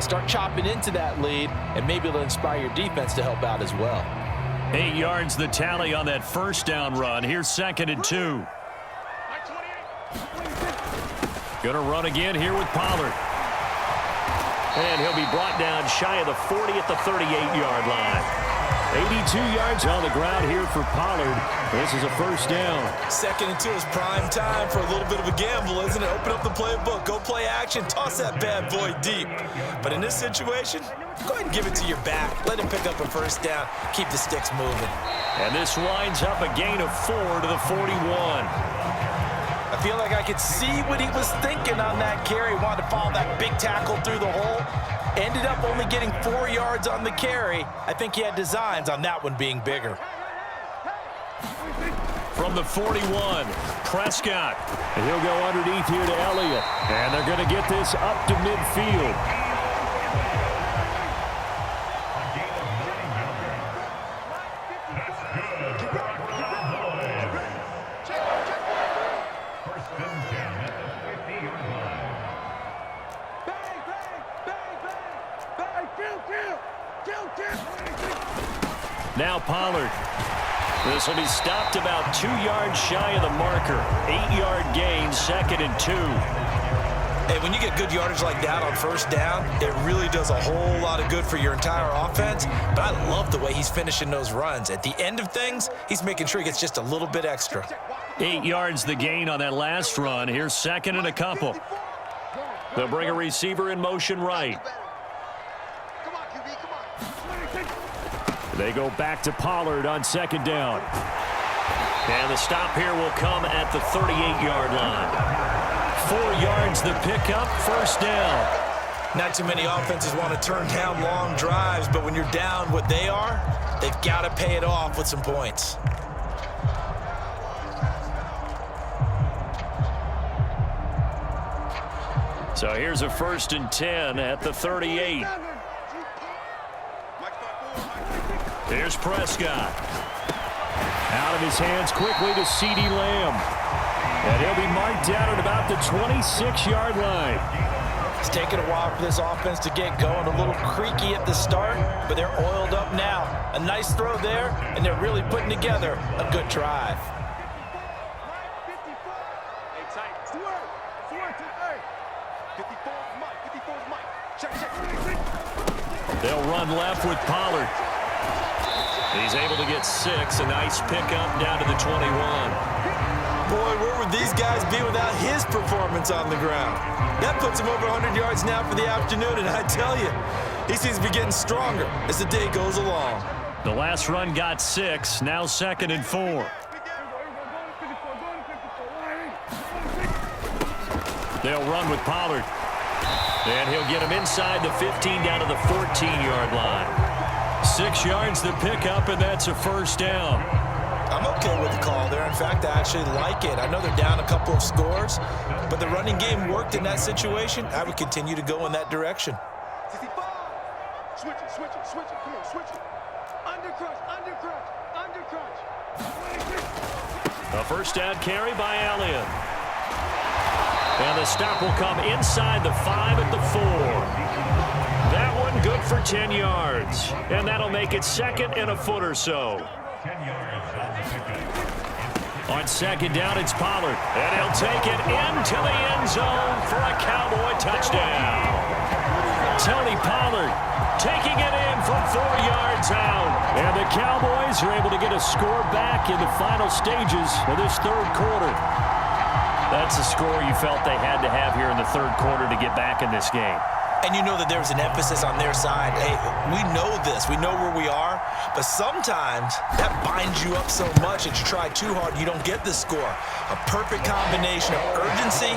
start chopping into that lead, and maybe it'll inspire your defense to help out as well. 8 yards the tally on that first down run. Here's 2nd and 2. Gonna run again here with Pollard. And he'll be brought down shy of the 40 at the 38-yard line. 82 yards on the ground here for Pollard. This is a first down. 2nd and 2 is prime time for a little bit of a gamble, isn't it? Open up the playbook, go play action, toss that bad boy deep. But in this situation, go ahead and give it to your back. Let him pick up a first down. Keep the sticks moving. And this winds up a gain of 4 to the 41. I feel like I could see what he was thinking on that carry. Wanted to follow that big tackle through the hole. Ended up only getting 4 yards on the carry. I think he had designs on that one being bigger. From the 41, Prescott. And he'll go underneath here to Elliott. And they're going to get this up to midfield. Now Pollard. This will be stopped about 2 yards shy of the marker. 8-yard gain, 2nd and 2. Hey, when you get good yardage like that on first down, it really does a whole lot of good for your entire offense. But I love the way he's finishing those runs. At the end of things, he's making sure he gets just a little bit extra. 8 yards the gain on that last run. Here's 2nd and a couple. They'll bring a receiver in motion right. They go back to Pollard on 2nd down. And the stop here will come at the 38-yard line. 4 yards the pickup, first down. Not too many offenses want to turn down long drives, but when you're down what they are, they've got to pay it off with some points. So here's a 1st and 10 at the 38. Here's Prescott. Out of his hands quickly to CeeDee Lamb. And he'll be marked down at about the 26-yard line. It's taken a while for this offense to get going. A little creaky at the start, but they're oiled up now. A nice throw there, and they're really putting together a good drive. They'll run left with Pollard. He's able to get 6. A nice pickup down to the 21. Boy, where would these guys be without his performance on the ground? That puts him over 100 yards now for the afternoon, and I tell you, he seems to be getting stronger as the day goes along. The last run got 6. Now 2nd and 4. They'll run with Pollard. And he'll get him inside the 15 down to the 14-yard line. 6 yards the pickup, and that's a first down. I'm okay with the call there. In fact, I actually like it. I know they're down a couple of scores, but the running game worked in that situation. I would continue to go in that direction. Switch it. Come on, switch it. Under crunch. A first down carry by Elliott. And the stop will come inside the 5 at the 4. That one good for 10 yards. And that'll make it 2nd and a foot or so. On 2nd down, it's Pollard. And he'll take it into the end zone for a Cowboy touchdown. Tony Pollard taking it in from 4 yards out. And the Cowboys are able to get a score back in the final stages of this third quarter. That's a score you felt they had to have here in the third quarter to get back in this game. And you know that there was an emphasis on their side. Hey, we know this. We know where we are. But sometimes that binds you up so much that you try too hard, you don't get the score. A perfect combination of urgency,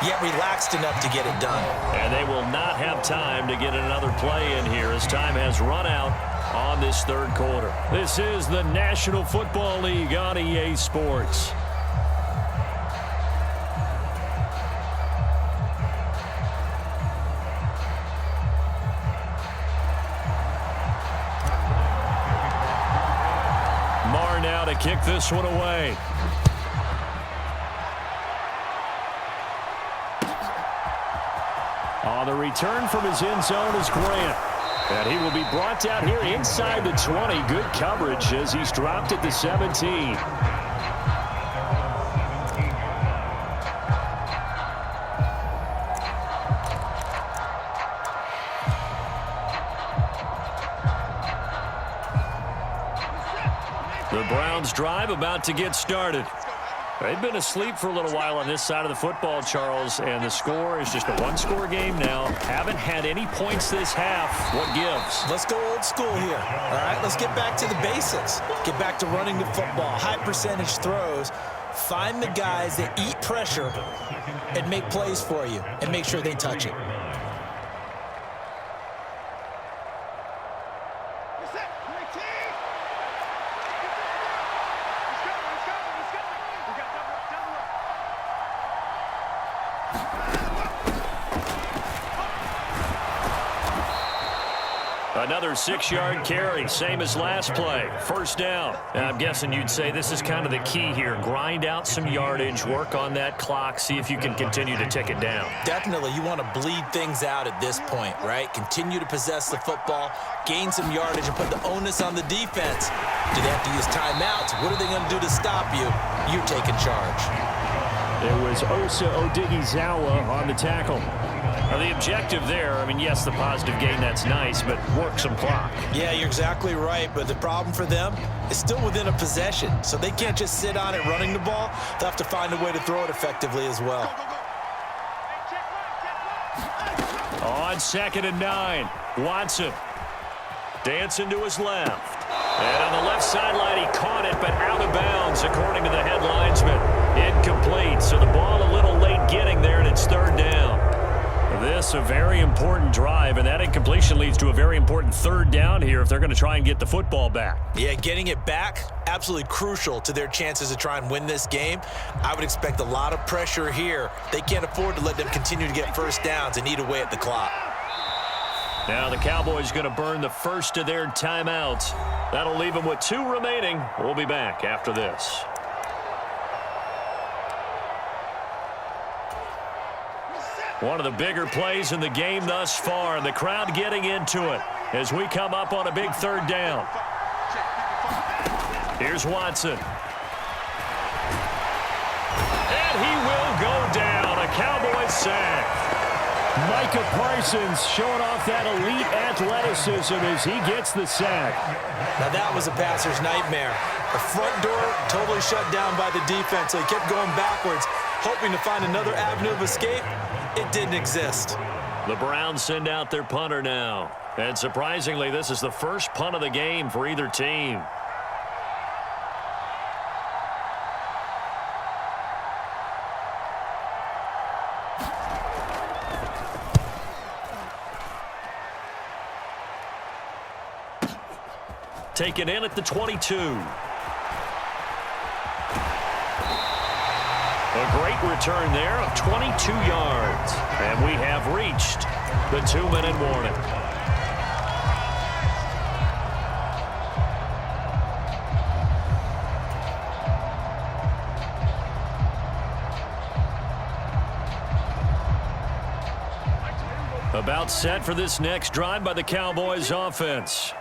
yet relaxed enough to get it done. And they will not have time to get another play in here as time has run out on this third quarter. This is the National Football League on EA Sports. Now to kick this one away. On On the return from his end zone is Grant. And he will be brought down here inside the 20. Good coverage as he's dropped at the 17. The Browns drive about to get started. They've been asleep for a little while on this side of the football, Charles, and the score is just a one-score game now. Haven't had any points this half. What gives? Let's go old school here. All right, let's get back to the basics. Get back to running the football, high percentage throws. Find the guys that eat pressure and make plays for you and make sure they touch it. Another 6-yard carry, same as last play. First down. And I'm guessing you'd say this is kind of the key here. Grind out some yardage, work on that clock, see if you can continue to tick it down. Definitely, you want to bleed things out at this point, right? Continue to possess the football, gain some yardage, and put the onus on the defense. Do they have to use timeouts? What are they going to do to stop you? You're taking charge. It was Osa Odighizuwa on the tackle. Now the objective there, I mean, yes, the positive gain, that's nice, but work some clock. Yeah, you're exactly right, but the problem for them is still within a possession, so they can't just sit on it running the ball. They'll have to find a way to throw it effectively as well. On 2nd and 9, Watson dancing to his left. And on the left sideline, he caught it, but out of bounds, according to the head linesman. Incomplete, so the ball a little late getting there, and it's 3rd down. This a very important drive, and that incompletion leads to a very important 3rd down here if they're going to try and get the football back. Yeah, getting it back, absolutely crucial to their chances to try and win this game. I would expect a lot of pressure here. They can't afford to let them continue to get first downs and eat away at the clock. Now the Cowboys going to burn the first of their timeouts. That'll leave them with 2 remaining. We'll be back after this. One of the bigger plays in the game thus far, and the crowd getting into it as we come up on a big 3rd down. Here's Watson. And he will go down. A Cowboys sack. Micah Parsons showing off that elite athleticism as he gets the sack. Now that was a passer's nightmare. The front door totally shut down by the defense, so he kept going backwards, hoping to find another avenue of escape. It didn't exist. The Browns send out their punter now. And surprisingly, this is the first punt of the game for either team. Taken in at the 22. A great return there of 22 yards. And we have reached the 2-minute warning. About set for this next drive by the Cowboys offense.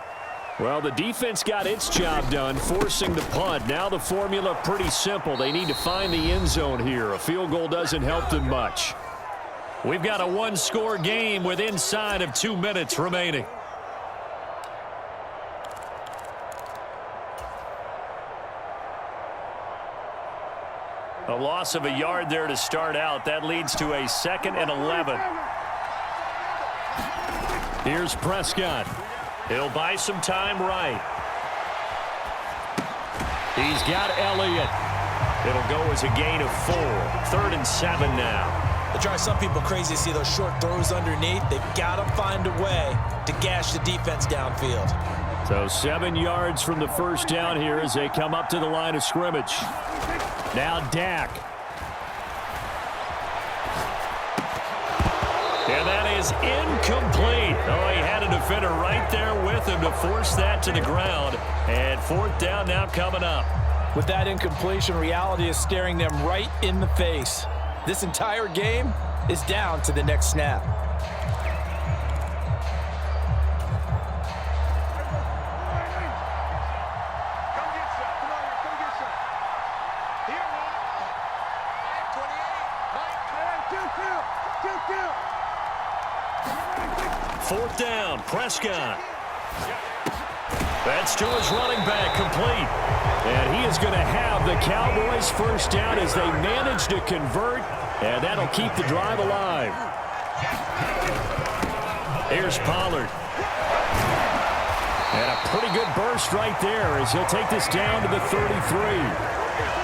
Well, the defense got its job done, forcing the punt. Now the formula pretty simple. They need to find the end zone here. A field goal doesn't help them much. We've got a 1-score game with inside of 2 minutes remaining. A loss of a yard there to start out. That leads to a 2nd and 11. Here's Prescott. He'll buy some time right. He's got Elliott. It'll go as a gain of 4. 3rd and 7 now. It drives some people crazy to see those short throws underneath. They've got to find a way to gash the defense downfield. So 7 yards from the first down here as they come up to the line of scrimmage. Now Dak. And that is incomplete. Oh, he had a defender right there with him to force that to the ground. And 4th down now coming up. With that incompletion, reality is staring them right in the face. This entire game is down to the next snap. 4th down, Prescott. That's to his running back, complete. And he is going to have the Cowboys first down as they manage to convert, and that'll keep the drive alive. Here's Pollard. And a pretty good burst right there as he'll take this down to the 33.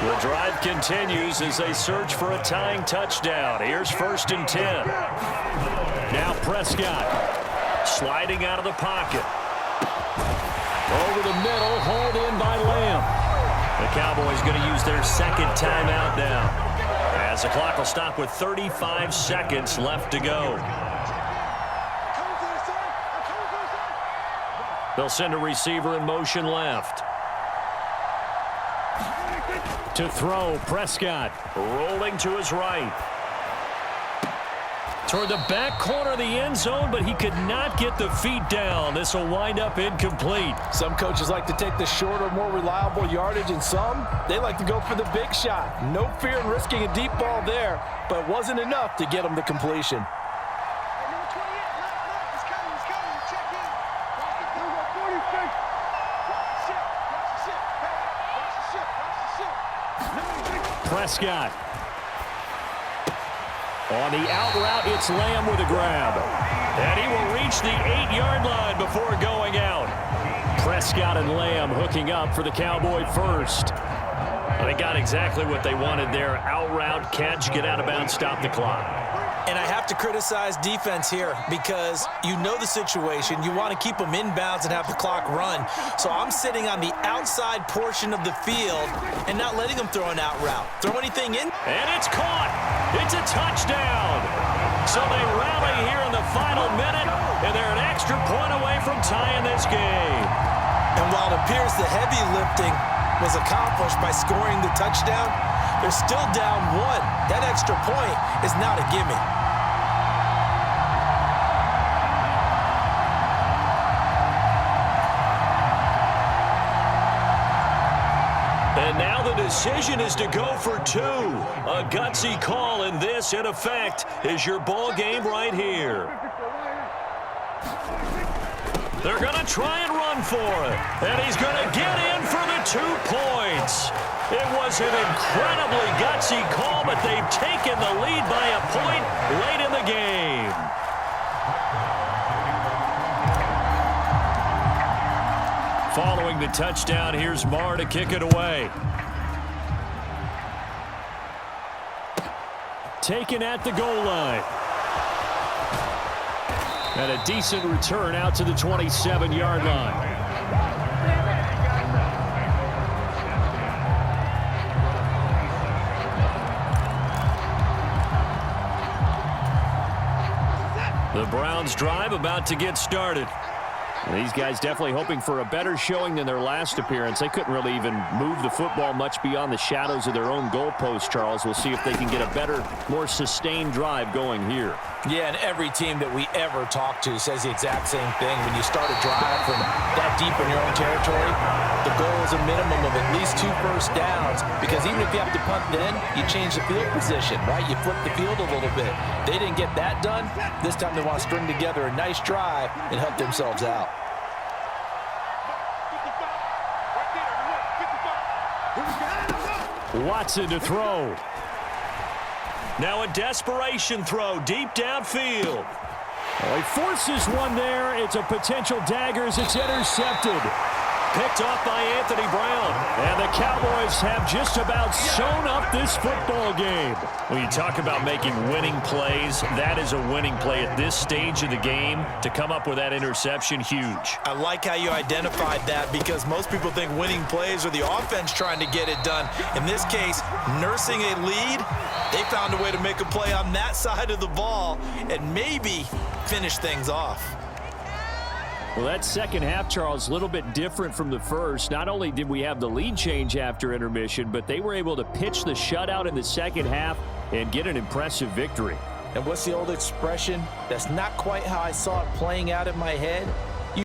The drive continues as they search for a tying touchdown. Here's 1st and 10. Now Prescott sliding out of the pocket. Over the middle, hauled in by Lamb. The Cowboys going to use their 2nd timeout now, as the clock will stop with 35 seconds left to go. They'll send a receiver in motion left. To throw, Prescott rolling to his right. Toward the back corner of the end zone, but he could not get the feet down. This will wind up incomplete. Some coaches like to take the shorter, more reliable yardage, and some, they like to go for the big shot. No fear in risking a deep ball there, but it wasn't enough to get him the completion. Prescott. On the out route, it's Lamb with a grab. And he will reach the 8-yard line before going out. Prescott and Lamb hooking up for the Cowboy first. They got exactly what they wanted there. Out route, catch, get out of bounds, stop the clock. And I have to criticize defense here because you know the situation. You want to keep them inbounds and have the clock run. So I'm sitting on the outside portion of the field and not letting them throw an out route. Throw anything in. And it's caught. It's a touchdown. So they rally here in the final minute, and they're an extra point away from tying this game. And while it appears the heavy lifting was accomplished by scoring the touchdown, they're still down 1. That extra point is not a gimme. And now the decision is to go for 2. A gutsy call, and this, in effect, is your ball game right here. They're going to try and run for it. And he's going to get in for the 2 points. It was an incredibly gutsy call, but they've taken the lead by a point late in the game. Following the touchdown, here's Marr to kick it away. Taken at the goal line. And a decent return out to the 27-yard line. The Browns' drive about to get started. These guys definitely hoping for a better showing than their last appearance. They couldn't really even move the football much beyond the shadows of their own goalpost, Charles. We'll see if they can get a better, more sustained drive going here. Yeah, and every team that we ever talk to says the exact same thing. When you start a drive from that deep in your own territory, the goal is a minimum of at least 2 first downs, because even if you have to punt then, you change the field position, right? You flip the field a little bit. They didn't get that done. This time they want to string together a nice drive and help themselves out. Watson to throw. Now a desperation throw deep downfield. Well, he forces one there. It's a potential dagger as it's intercepted. Picked off by Anthony Brown. And the Cowboys have just about sewn up this football game. When you talk about making winning plays, that is a winning play at this stage of the game. To come up with that interception, huge. I like how you identified that, because most people think winning plays are the offense trying to get it done. In this case, nursing a lead, they found a way to make a play on that side of the ball and maybe finish things off. Well, that second half, Charles, a little bit different from the first. Not only did we have the lead change after intermission, but they were able to pitch the shutout in the second half and get an impressive victory. And what's the old expression? That's not quite how I saw it playing out in my head,